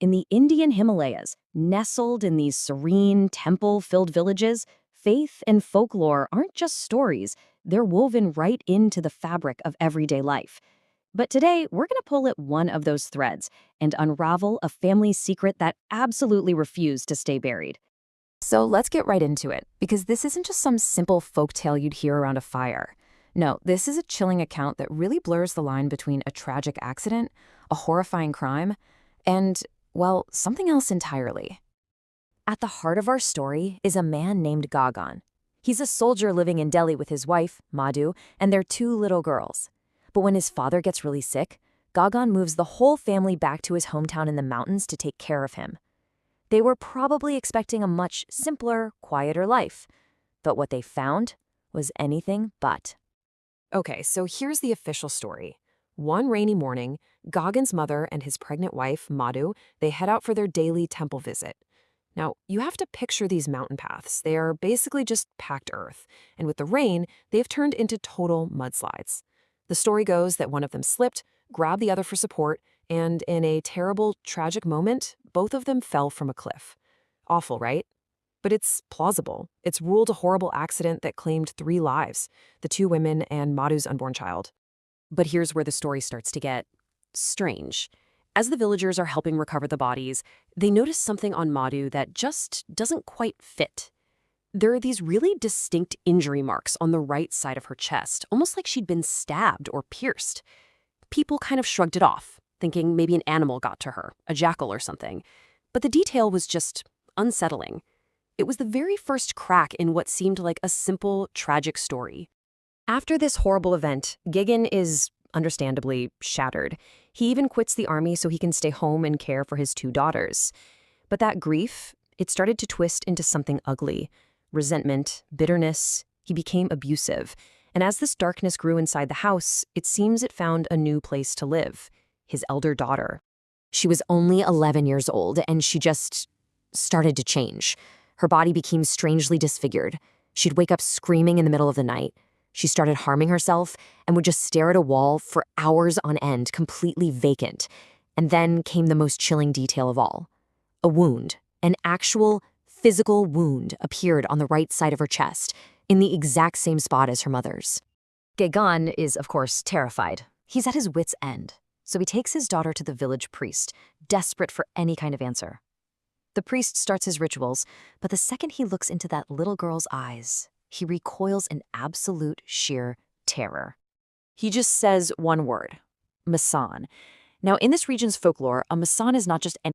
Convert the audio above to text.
In the Indian Himalayas, nestled in these serene, temple-filled villages, faith and folklore aren't just stories, they're woven right into the fabric of everyday life. But today, we're going to pull at one of those threads and unravel a family secret that absolutely refused to stay buried. So let's get right into it, because this isn't just some simple folktale you'd hear around a fire. No, this is a chilling account that really blurs the line between a tragic accident, a horrifying crime, and, well, something else entirely. At the heart of our story is a man named Gagan. He's a soldier living in Delhi with his wife, Madhu, and their two little girls. But when his father gets really sick, Gagan moves the whole family back to his hometown in the mountains to take care of him. They were probably expecting a much simpler, quieter life. But what they found was anything but. Okay, so here's the official story. One rainy morning, Gagan's mother and his pregnant wife, Madhu, they head out for their daily temple visit. Now, you have to picture these mountain paths. They are basically just packed earth, and with the rain, they've turned into total mudslides. The story goes that one of them slipped, grabbed the other for support, and in a terrible, tragic moment, both of them fell from a cliff. Awful, right? But it's plausible. It's ruled a horrible accident that claimed 3 lives, the 2 women and Madhu's unborn child. But here's where the story starts to get strange. As the villagers are helping recover the bodies, they notice something on Madhu that just doesn't quite fit. There are these really distinct injury marks on the right side of her chest, almost like she'd been stabbed or pierced. People kind of shrugged it off, thinking maybe an animal got to her, a jackal or something. But the detail was just unsettling. It was the very first crack in what seemed like a simple, tragic story. After this horrible event, Gagan is understandably shattered. He even quits the army so he can stay home and care for his 2 daughters. But that grief, it started to twist into something ugly. Resentment, bitterness. He became abusive. And as this darkness grew inside the house, it seems it found a new place to live. His elder daughter. She was only 11 years old, and she just started to change. Her body became strangely disfigured. She'd wake up screaming in the middle of the night. She started harming herself and would just stare at a wall for hours on end, completely vacant. And then came the most chilling detail of all. A wound, an actual physical wound, appeared on the right side of her chest, in the exact same spot as her mother's. Gagan is, of course, terrified. He's at his wit's end. So he takes his daughter to the village priest, desperate for any kind of answer. The priest starts his rituals, but the second he looks into that little girl's eyes, he recoils in absolute sheer terror. He just says one word, Masan. Now, in this region's folklore, a Masan is not just any